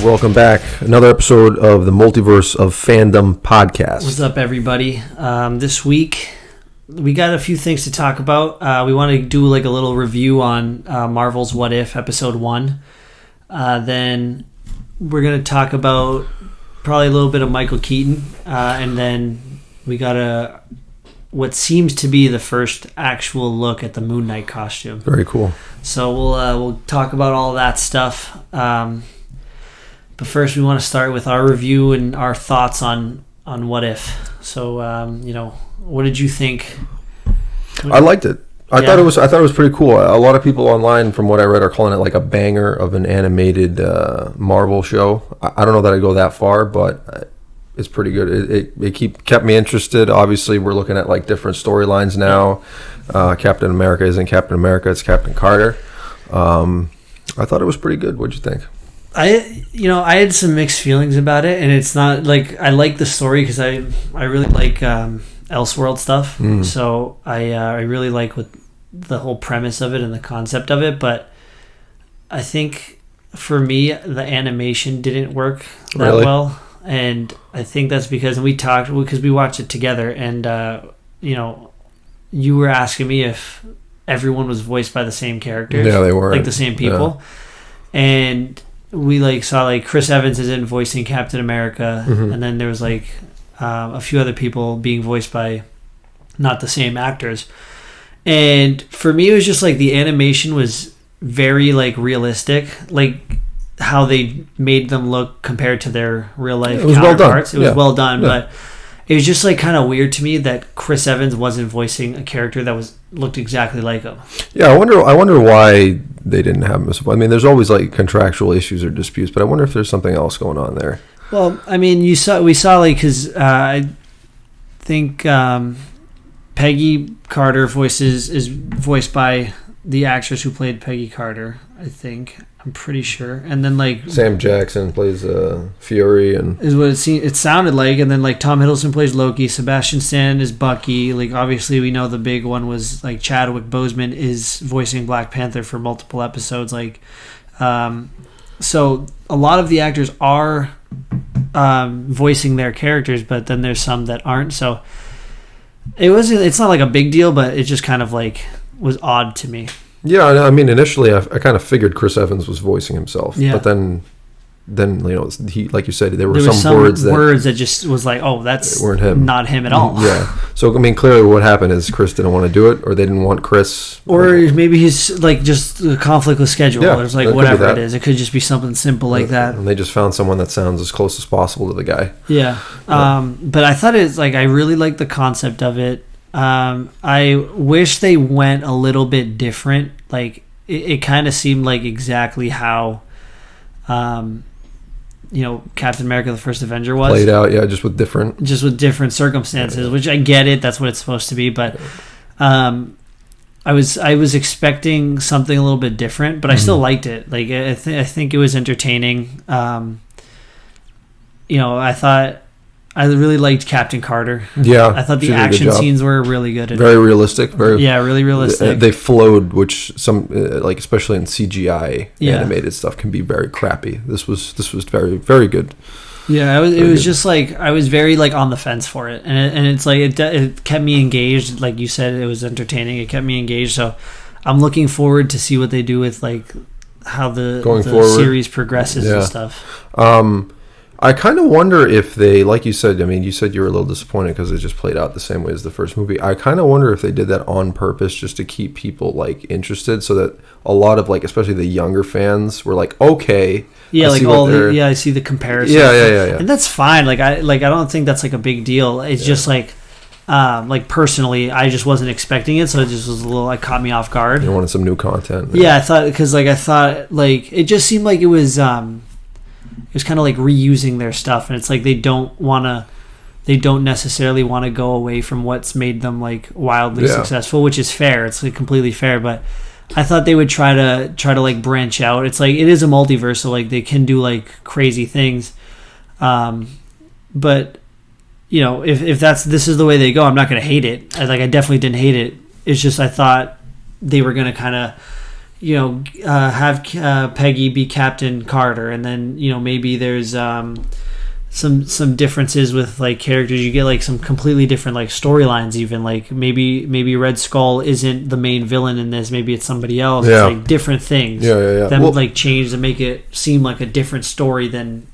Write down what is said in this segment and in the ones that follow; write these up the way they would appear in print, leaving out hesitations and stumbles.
welcome back. Another episode of the Multiverse of Fandom podcast. What's up, everybody? This week, we got a few things to talk about. We want to do like a little review on Marvel's What If, Episode 1. Then we're going to talk about probably a little bit of Michael Keaton. And then we got what seems to be the first actual look at the Moon Knight costume. Very cool. So we'll talk about all that stuff. But first, we want to start with our review and our thoughts on What If. So, what did you think? I liked it. I thought it was pretty cool. A lot of people online, from what I read, are calling it like a banger of an animated Marvel show. I don't know that I go that far, but it's pretty good. It kept me interested. Obviously, we're looking at like different storylines now. Captain America isn't Captain America; it's Captain Carter. I thought it was pretty good. What'd you think? I had some mixed feelings about it, and it's not like I like the story because I really like Elseworld stuff. So I really like what the whole premise of it and the concept of it. But I think for me, the animation didn't work that well, and I think that's because we watched it together, and you were asking me if everyone was voiced by the same characters. Yeah, they were like the same people, and we saw Chris Evans isn't voicing Captain America, and then there was a few other people being voiced by not the same actors. And for me, it was just the animation was very realistic, how they made them look compared to their real life counterparts. It was well done, but it was just kind of weird to me that Chris Evans wasn't voicing a character that looked exactly like him. Yeah, I wonder why they didn't have him. I mean, there's always contractual issues or disputes, but I wonder if there's something else going on there. Well, I mean, we saw because I think Peggy Carter is voiced by the actress who played Peggy Carter. I'm pretty sure, and then Sam Jackson plays Fury, and is what it sounded like, and then Tom Hiddleston plays Loki, Sebastian Stan is Bucky. Obviously we know the big one was Chadwick Boseman is voicing Black Panther for multiple episodes. So a lot of the actors are voicing their characters, but then there's some that aren't. So it's not a big deal, but it just kind of was odd to me. Yeah, I mean, initially I kind of figured Chris Evans was voicing himself, but then he, like you said, there were some words that just was that's weren't him. Not him at all. Yeah. So I mean, clearly what happened is Chris didn't want to do it, or they didn't want Chris, or maybe he's just a conflict with schedule. Yeah, there's whatever it is. It could just be something simple like that. And they just found someone that sounds as close as possible to the guy. Yeah. But I thought it's I really liked the concept of it. I wish they went a little bit different. It kind of seemed exactly how, Captain America: The First Avenger was played out. Yeah, just with different circumstances. Yeah. Which I get it. That's what it's supposed to be. But I was expecting something a little bit different, but I still liked it. I think it was entertaining. I really liked Captain Carter. Yeah, I thought the action scenes were really good. Very realistic. Really realistic. They flowed, which some especially in CGI animated stuff can be very crappy. This was very, very good. Yeah, it was just I was very on the fence for it, and it's it kept me engaged. Like you said, it was entertaining. It kept me engaged. So I'm looking forward to see what they do with how the series progresses and stuff. I kind of wonder if they, like you said, I mean, you said you were a little disappointed because it just played out the same way as the first movie. I kind of wonder if they did that on purpose just to keep people interested, so that a lot of especially the younger fans were okay. Yeah, I see the comparison. Yeah. And that's fine. I don't think that's a big deal. It's just personally, I just wasn't expecting it, so it just was a little caught me off guard. You wanted some new content. Yeah, I thought because it just seemed like it was. It was kind of reusing their stuff, and it's they don't necessarily want to go away from what's made them wildly successful, which is fair. It's completely fair, but I thought they would try to branch out. It's it is a multiverse, so they can do crazy things. But if this is the way they go, I'm not going to hate it. I definitely didn't hate it. It's just I thought they were going to kind of have Peggy be Captain Carter, and then maybe there's some differences with like characters. You get like some completely different like storylines. Even like maybe Red Skull isn't the main villain in this. Maybe it's somebody else. Yeah. It's like different things. Yeah. That would like change to make it seem like a different story than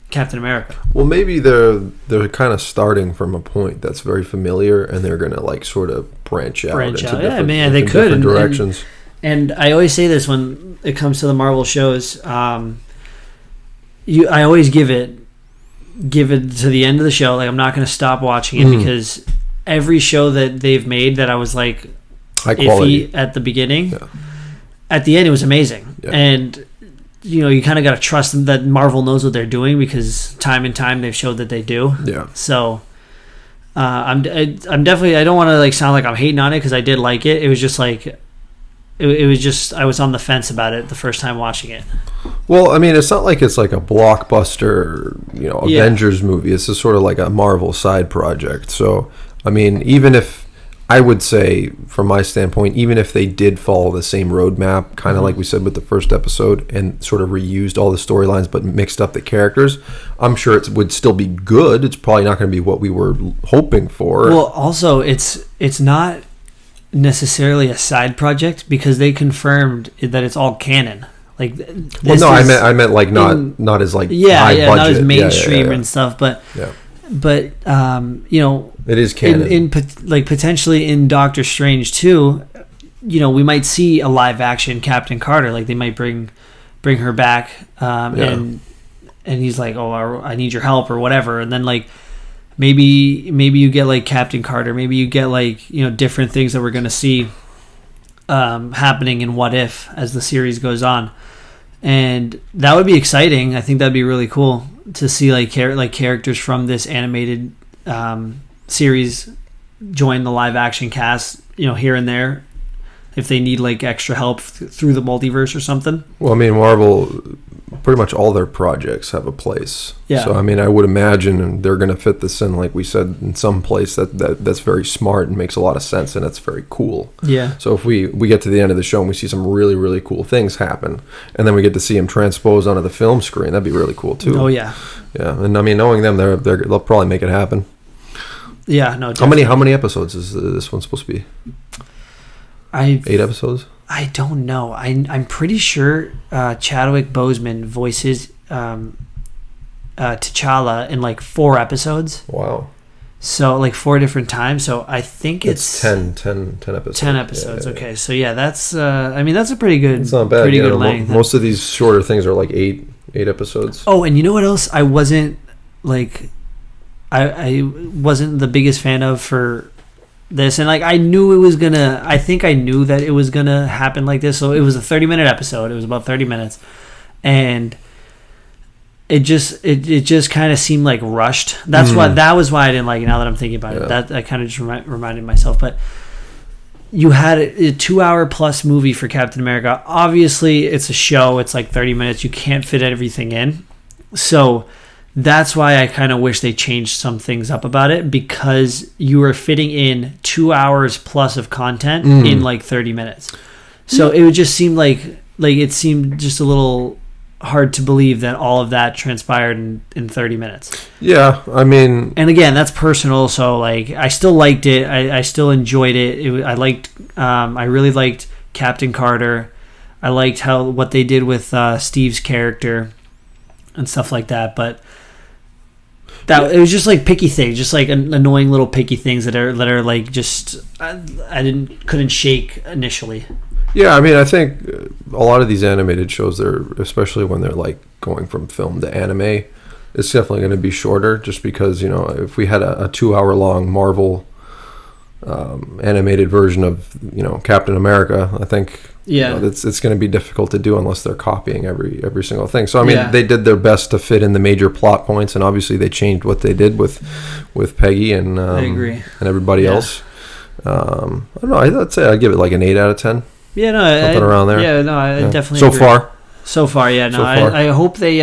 Captain America. Well, maybe they're kind of starting from a point that's very familiar, and they're gonna like sort of branch out into different, they could different directions. And I always say this when it comes to the Marvel shows. I always give it to the end of the show. Like, I'm not going to stop watching it because every show that they've made that I was like high quality iffy at the beginning, at the end it was amazing. Yeah. And you kind of got to trust them that Marvel knows what they're doing, because time and time they've showed that they do. Yeah. So I'm definitely, I don't want to like sound like I'm hating on it, because I did like it. It was just like it was just, I was on the fence about it the first time watching it. Well, I mean, it's not like it's like a blockbuster, Avengers movie. It's just sort of like a Marvel side project. So, I mean, even if, I would say, from my standpoint, even if they did follow the same roadmap, kind of like we said with the first episode, and sort of reused all the storylines but mixed up the characters, I'm sure it would still be good. It's probably not going to be what we were hoping for. Well, also, it's not necessarily a side project, because they confirmed that it's all canon. Like, I meant like not as like high budget, not as mainstream and stuff, but it is canon. In like potentially in Doctor Strange too, we might see a live action Captain Carter. Like, they might bring her back, and he's like, oh, I need your help or whatever, and then like maybe you get like Captain Carter, maybe you get like different things that we're gonna see happening in What If as the series goes on. And that would be exciting. I think that'd be really cool to see like characters from this animated series join the live action cast, here and there, if they need like extra help through the multiverse or something. Well, I mean, Marvel, pretty much all their projects have a place. Yeah. So I mean, I would imagine they're going to fit this in, like we said, in some place that's very smart and makes a lot of sense, and it's very cool. Yeah. So if we get to the end of the show and we see some really, really cool things happen, and then we get to see them transpose onto the film screen, that'd be really cool too. Oh yeah. Yeah, and I mean, knowing them, they'll probably make it happen. Yeah. No. Definitely. How many episodes is this one supposed to be? 8 episodes. I don't know. I'm pretty sure Chadwick Boseman voices T'Challa in like 4 episodes. Wow. So like 4 different times. So I think it's 10 episodes. 10 episodes. Yeah. Okay. So yeah, that's that's a pretty good. It's not bad. Pretty good length. Most of these shorter things are like 8 episodes. Oh, and you know what else? I wasn't like, I wasn't the biggest fan of for this, and like I knew that it was gonna happen like this. So it was a 30-minute episode. It was about 30 minutes, and it just kind of seemed like rushed. That was why I didn't like it. Now that I'm thinking about it, that I kind of just reminded myself. But you had a 2-hour plus movie for Captain America. Obviously, it's a show. It's like 30 minutes. You can't fit everything in, so that's why I kind of wish they changed some things up about it, because you were fitting in 2 hours plus of content in like 30 minutes. So it would just seem like it seemed just a little hard to believe that all of that transpired in 30 minutes. Yeah, I mean, and again, that's personal. So like, I still liked it. I still enjoyed it. I really liked Captain Carter. I liked what they did with Steve's character and stuff like that. But it was just like picky things, just like annoying little picky things that are like just I couldn't shake initially. Yeah, I mean, I think a lot of these animated shows, especially when they're like going from film to anime, it's definitely going to be shorter, just because if we had a 2-hour long Marvel animated version of Captain America, I think it's going to be difficult to do unless they're copying every single thing. So I mean, they did their best to fit in the major plot points, and obviously they changed what they did with Peggy and I agree. and everybody else. I don't know. I'd say I'd give it like an 8 out of 10. Yeah, no, something around there. Yeah, no, I definitely agree. So far, yeah. No, I hope they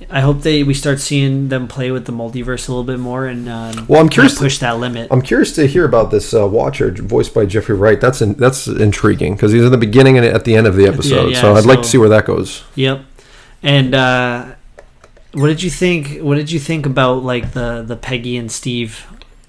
I hope we start seeing them play with the multiverse a little bit more, and I'm curious push that limit. I'm curious to hear about this Watcher voiced by Jeffrey Wright. That's intriguing because he's in the beginning and at the end of the episode. So I'd like to see where that goes. Yep. And what did you think? What did you think about like the Peggy and Steve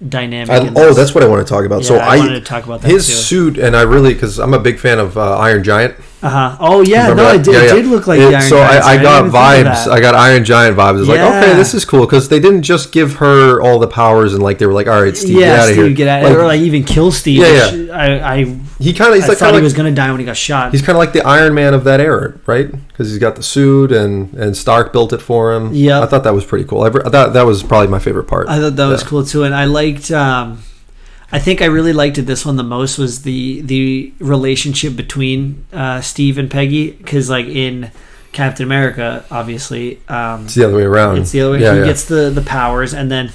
dynamic? That's what I want to talk about. Yeah, so I wanted to talk about that his too. suit, and I really, because I'm a big fan of Iron Giant. Oh yeah, Remember no, that? it did look like the Iron So Giant. I got vibes. I got Iron Giant vibes. It's like, okay, this is cool because they didn't just give her all the powers and like they were like, all right, Steve, get out of here. Get out, or like even kill Steve. Yeah. He kind of. I thought he was gonna die when he got shot. He's kind of like the Iron Man of that era, right? Because he's got the suit and Stark built it for him. Yeah, I thought that was pretty cool. I thought that was probably my favorite part. I thought that was cool too, and I liked. I think I really liked it. This one the most was the relationship between Steve and Peggy, because like in Captain America, obviously, it's the other way around. It's the other way. He gets the powers, and then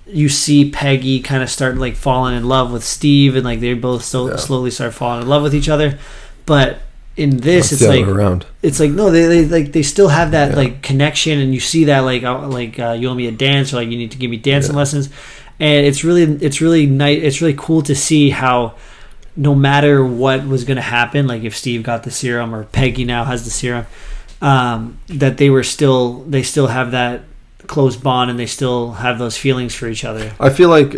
you see Peggy kind of start like falling in love with Steve, and like they both slowly start falling in love with each other. But in this, it's like around. It's like no, they still have that like connection, and you see that like you owe me a dance, or like you need to give me dancing lessons. And it's really nice. It's really cool to see how, no matter what was going to happen, like if Steve got the serum or Peggy now has the serum, that they still have that close bond and they still have those feelings for each other. I feel like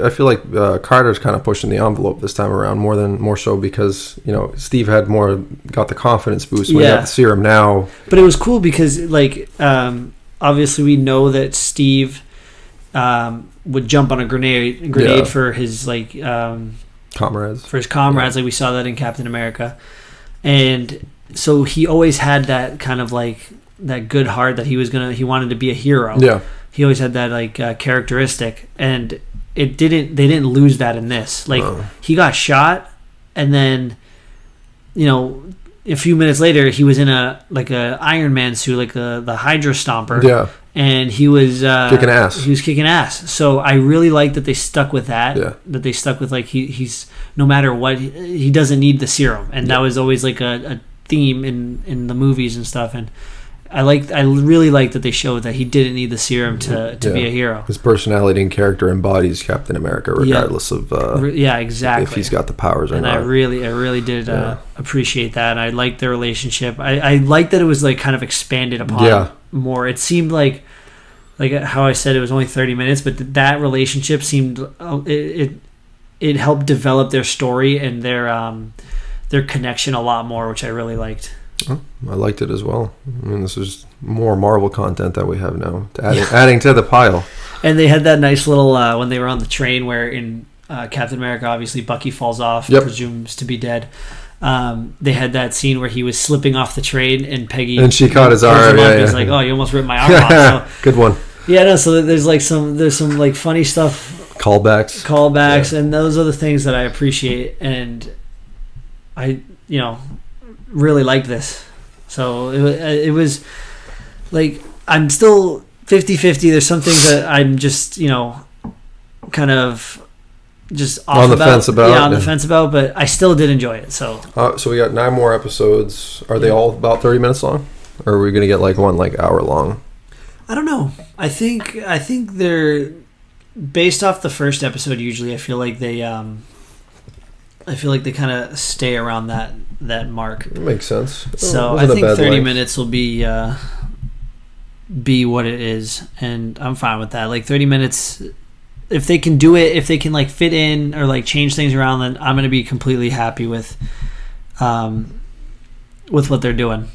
Carter's kind of pushing the envelope this time around more so because Steve got the confidence boost when he got the serum now. But it was cool because like obviously we know that Steve. Would jump on a grenade for his like comrades. For his comrades, like we saw that in Captain America, and so he always had that kind of like that good heart that he wanted to be a hero. Yeah, he always had that like characteristic, and they didn't lose that in this. Like he got shot, and then a few minutes later he was in a Iron Man suit, like the Hydra Stomper. Yeah. And he was kicking ass. He was kicking ass. So I really like that they stuck with that. Yeah. That they stuck with like he's no matter what he doesn't need the serum, and that was always like a theme in the movies and stuff. And I really liked that they showed that he didn't need the serum to be a hero. His personality and character embodies Captain America, regardless of exactly if he's got the powers or not. And I really did appreciate that. And I liked their relationship. I liked that it was like kind of expanded upon. Yeah. More. It seemed like how I said it was only 30 minutes, but that relationship seemed it helped develop their story and their connection a lot more, which I really liked. Oh, I liked it as well. I mean, this is more Marvel content that we have now, adding to the pile. And they had that nice little when they were on the train where in Captain America, obviously Bucky falls off, presumes to be dead. They had that scene where he was slipping off the train and Peggy she caught his arm. He's like, "Oh, you almost ripped my arm off." So, good one. Yeah, no. So there's some like funny stuff, callbacks, and those are the things that I appreciate, and I really liked this. So it was like I'm still 50-50. There's some things that I'm just kind of. Just off on the fence about, but I still did enjoy it. So we got 9 more episodes. Are they all about 30 minutes long, or are we gonna get like one like hour long? I don't know. I think they're based off the first episode. Usually, I feel like they kind of stay around that mark. That makes sense. So I think 30 minutes will be what it is, and I'm fine with that. Like 30 minutes. If they can do it, if they can like fit in or like change things around, then I'm going to be completely happy with what they're doing.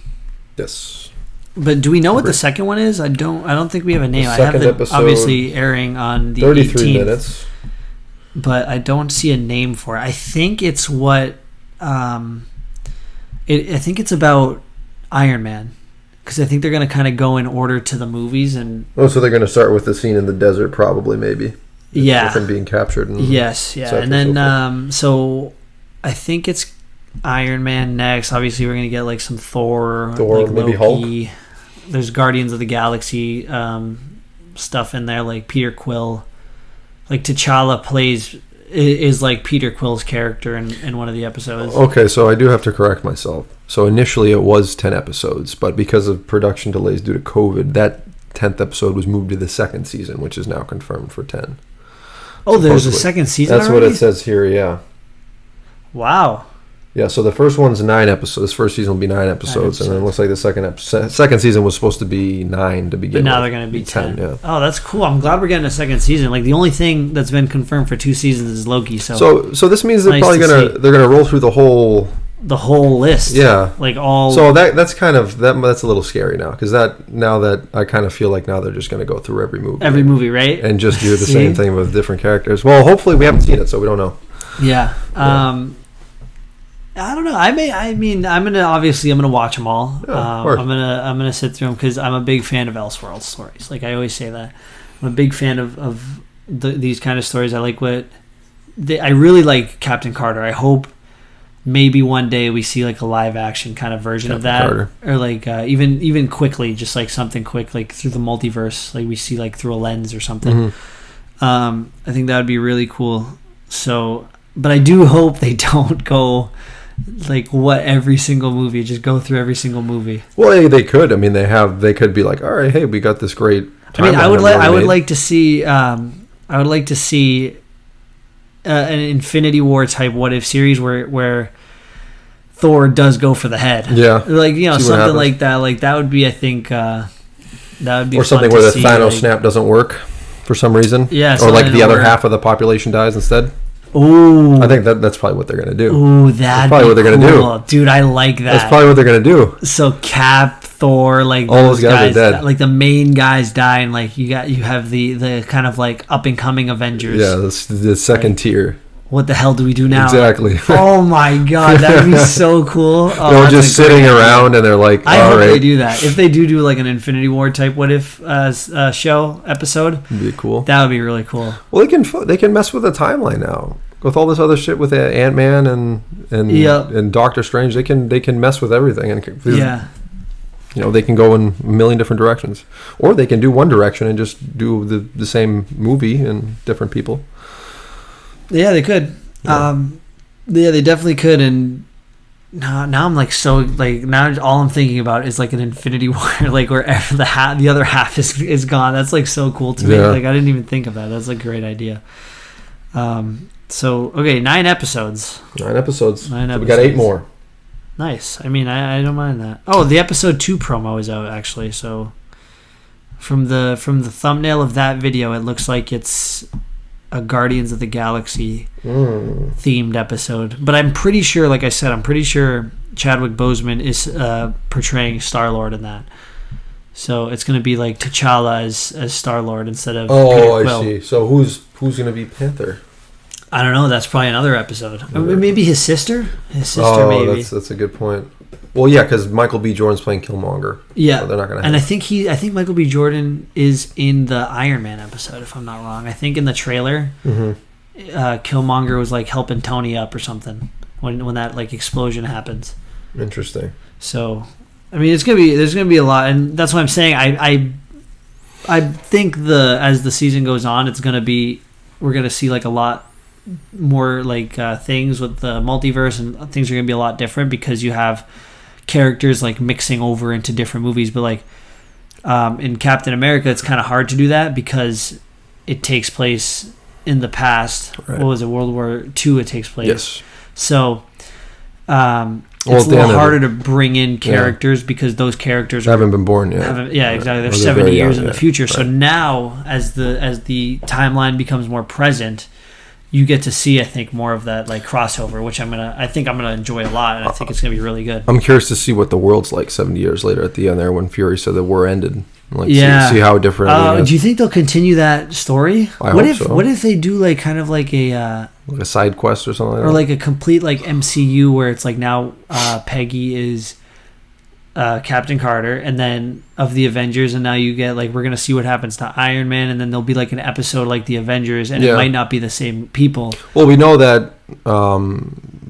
Yes. But do we know what the second one is? I don't think we have a name. I have it obviously airing on the 33 18th, minutes. But I don't see a name for it. I think it's what I think it's about Iron Man. Because I think they're going to kind of go in order to the movies. So they're going to start with the scene in the desert, probably, maybe. Yeah. With him being captured. Yes, yeah. And then, so I think it's Iron Man next. Obviously, we're going to get like some Thor, like maybe Loki. Hulk. There's Guardians of the Galaxy stuff in there, like Peter Quill. Like T'Challa is like Peter Quill's character in one of the episodes. Okay, so I do have to correct myself. So initially it was 10 episodes, but because of production delays due to COVID, that 10th episode was moved to the second season, which is now confirmed for 10. Oh, there's a second season. That's already? what it says here. Yeah. Wow. Yeah, so the first one's 9 episodes. This first season will be 9 episodes, and then it looks like the second season was supposed to be 9 to begin with. But now they're going to be 10. Yeah. Oh, that's cool. I'm glad we're getting a second season. Like, the only thing that's been confirmed for 2 seasons is Loki. So this means they're nice probably they're gonna roll through the whole list. Yeah. Like all. So that's kind of that's a little scary now, because now that I kind of feel like now they're just gonna go through every movie, right? And just do the same thing with different characters. Well, hopefully we haven't seen it, so we don't know. Yeah. I don't know. I'm gonna watch them all. Yeah, I'm gonna sit through them because I'm a big fan of Elseworld stories. Like I always say that I'm a big fan of these kind of stories. I like I really like Captain Carter. I hope maybe one day we see like a live action kind of version of that, Carter. Or like even quickly, just like something quick, like through the multiverse, like we see like through a lens or something. I think that would be really cool. So, but I do hope they don't go. Like every single movie, just go through every single movie. Well, they could. I mean, they could be like, all right, hey, we got this great. I mean, I would like to see an Infinity War type what if series where Thor does go for the head. Yeah, like something like that. Like that would be, I think, that would be. Or something where the Thanos snap doesn't work for some reason. Yeah, or like the other half of the population dies instead. Ooh. I think that's probably what they're going to do. Ooh, that's probably what they're going to do. Dude, I like that. That's probably what they're going to do. So Cap, Thor, like all those guys are dead. Like the main guys die, and like you have the kind of like up and coming Avengers. Yeah, the second tier. What the hell do we do now? Exactly. Oh my god, that would be so cool. Oh, they're just sitting around and they're like, I hope they do that. If they do like an Infinity War type what if show episode, it'd be cool. That would be really cool. Well, they can mess with the timeline now. With all this other shit with Ant-Man and Doctor Strange, they can mess with everything, and they can go in a million different directions, or they can do one direction and just do the same movie and different people. Yeah, they could. Yeah, they definitely could. And now I'm like so like now all I'm thinking about is like an Infinity War, like where the other half is gone. That's like so cool to me. Like I didn't even think of that. That's a great idea. So, okay, 9 episodes. 9 episodes. So we got 8 more. Nice. I mean, I don't mind that. Oh, the episode 2 promo is out, actually. So, from the thumbnail of that video, it looks like it's a Guardians of the Galaxy themed episode. But I'm pretty sure, like I said, Chadwick Boseman is portraying Star-Lord in that. So, it's going to be like T'Challa as Star-Lord instead of Peter Quill. I see. So, who's going to be Panther? I don't know. That's probably another episode. Maybe his sister. Maybe. That's a good point. Well, yeah, because Michael B. Jordan's playing Killmonger. Yeah, so they're not gonna. And I think Michael B. Jordan is in the Iron Man episode, if I'm not wrong. I think in the trailer, Killmonger was like helping Tony up or something when that like explosion happens. Interesting. So, I mean, there's gonna be a lot, and that's what I'm saying. I think as the season goes on, we're gonna see like a lot more like things with the multiverse, and things are going to be a lot different because you have characters like mixing over into different movies. But like in Captain America, it's kind of hard to do that because it takes place in the past. Right. What was it? World War II it takes place. Yes. So it's a little harder to bring in characters because those characters haven't been born yet. Yeah, exactly. They're 70 years in the future. Right. So now as the timeline becomes more present, you get to see, I think, more of that like crossover, which I think I'm gonna enjoy a lot, and I think it's gonna be really good. I'm curious to see what the world's like 70 years later at the end there when Fury said the war ended. Like, see how different. Do you think they'll continue that story? I hope so. What if they do like kind of like a side quest or something, or like a complete like MCU where it's like now Peggy is Captain Carter, and then of the Avengers, and now you get like we're gonna see what happens to Iron Man, and then there'll be like an episode like the Avengers, and it might not be the same people. Well, we know that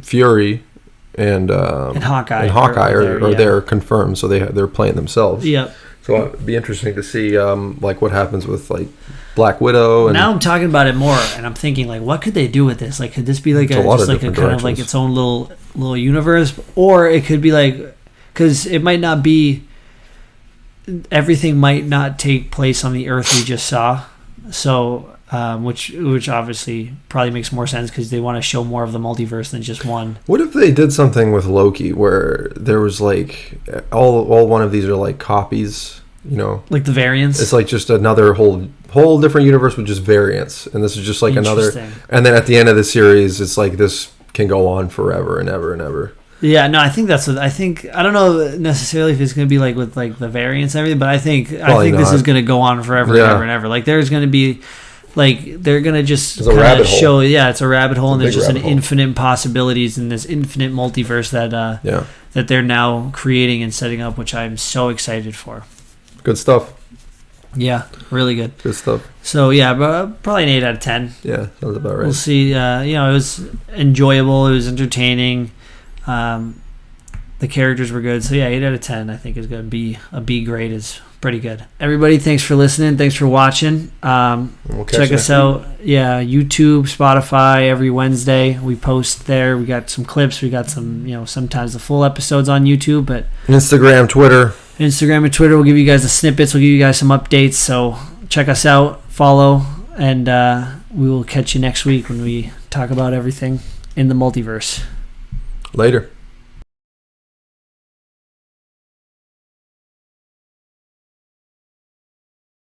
Fury and Hawkeye are there confirmed, so they're playing themselves. Yep. So it'd be interesting to see like what happens with like Black Widow. And now I'm talking about it more, and I'm thinking like, what could they do with this? Like, could this be like just like a kind of like its own little universe, or it could be like. Because it might not be everything might not take place on the Earth we just saw. So, which obviously probably makes more sense because they want to show more of the multiverse than just one. What if they did something with Loki where there was like all one of these are like copies, you know, like the variants? It's like just another whole different universe with just variants, and this is just like another. And then at the end of the series, it's like this can go on forever and ever and ever. Yeah, no, I think that's what I think. I don't know necessarily if it's going to be like with like the variants and everything, but I think this is going to go on forever and ever and ever. Like there's going to be, like they're going to just kind of show. Yeah, it's a rabbit hole, and there's just an infinite possibilities in this infinite multiverse that they're now creating and setting up, which I'm so excited for. Good stuff. Yeah, really good. Good stuff. So yeah, probably an 8 out of 10. Yeah, sounds about right. We'll see. It was enjoyable. It was entertaining. The characters were good. So yeah, 8 out of 10 I think is going to be a B grade. Is pretty good. Everybody, thanks for listening. Thanks for watching. Check us out. Yeah, YouTube, Spotify, every Wednesday. We post there. We got some clips. We got some, sometimes the full episodes on YouTube. But Instagram, Twitter will give you guys the snippets. We'll give you guys some updates. So check us out, follow, and we will catch you next week when we talk about everything in the multiverse. Later.